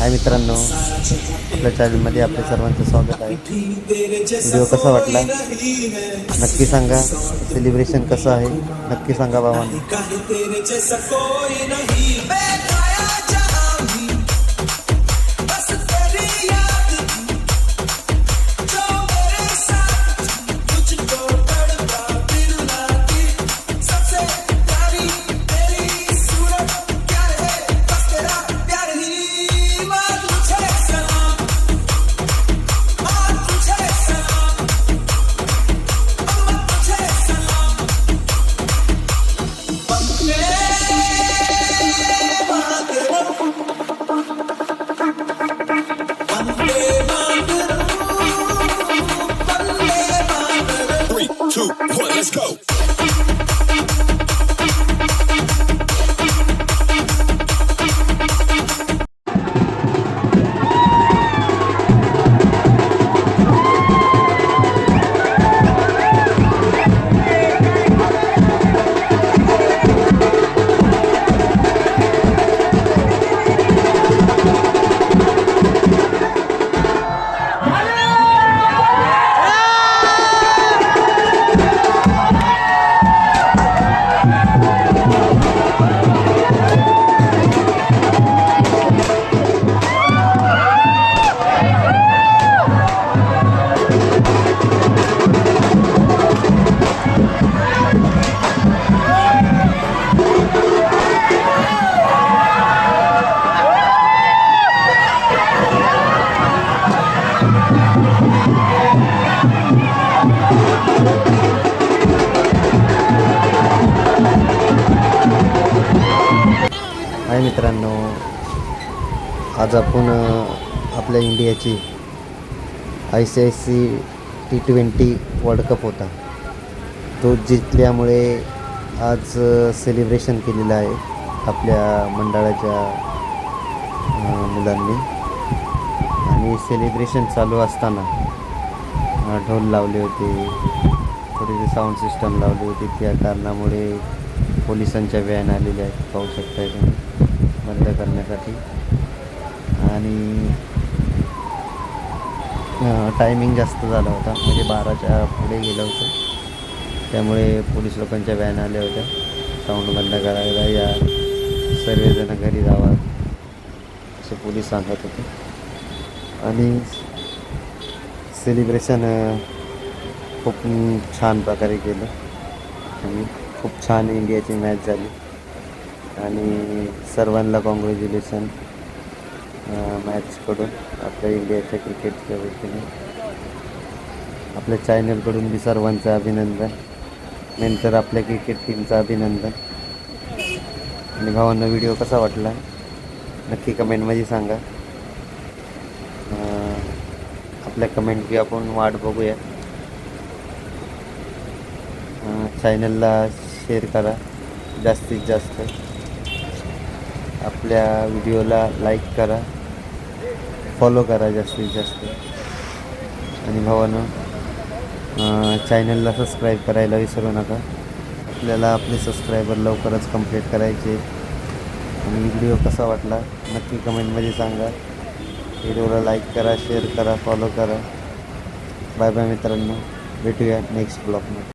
हाय मित्रांनो, आपल्या चॅनलमध्ये आपल्या सर्वांचं स्वागत आहे. व्हिडिओ कसा वाटला नक्की सांगा. सेलिब्रेशन कसं आहे नक्की सांगा बाबांनो. Two, one, let's go. हाय मित्रांनो, आज आपण आपल्या इंडियाची ICC T20 वर्ल्ड कप होता तो जिंकल्यामुळे आज सेलिब्रेशन केलेलं आहे आपल्या मंडळाच्या मुलांनी. आणि सेलिब्रेशन चालू असताना ढोल लावले होते, थोडीशी साऊंड सिस्टम लावली होती. त्या कारणामुळे पोलिसांच्या व्हॅन आलेल्या आहेत, पाहू शकता तुम्ही, बंद करण्यासाठी. आणि टायमिंग जास्त झाला होता, म्हणजे 12च्या पुढे गेलं होतं. त्यामुळे पोलीस लोकांच्या व्हॅन आल्या होत्या, साऊंड बंद करायला, या सर्वजण घरी जावा असं पोलीस सांगत होते. आणि सेलिब्रेशन खूप छान प्रकारे केलं आणि खूप छान इंडियाची मॅच झाली. आणि सर्वांना कॉंग्रॅच्युलेशन मॅचकडून, आपल्या इंडियाच्या क्रिकेटच्या वतीने, आपल्या चॅनलकडून बी सर्वांचं अभिनंदन, नंतर आपल्या क्रिकेट टीमचं अभिनंदन. आणि भावांना व्हिडिओ कसा वाटला नक्की कमेंटमध्ये सांगा. आपल्या कमेंट बी आपण वाट बघूया. चॅनलला शेअर करा जास्तीत जास्त, आपल्या व्हिडिओला लाईक करा, फॉलो करा जास्तीत जास्त. आणि भावानं चॅनलला सबस्क्राईब करायला विसरू नका. आपल्याला आपले सबस्क्रायबर लवकरच कंप्लीट करायचे. आणि व्हिडिओ कसा वाटला नक्की कमेंटमध्ये सांगा. व्हिडिओला लाईक करा, शेअर करा, फॉलो करा. बाय बाय मित्रांनो, भेटूया नेक्स्ट ब्लॉगमध्ये.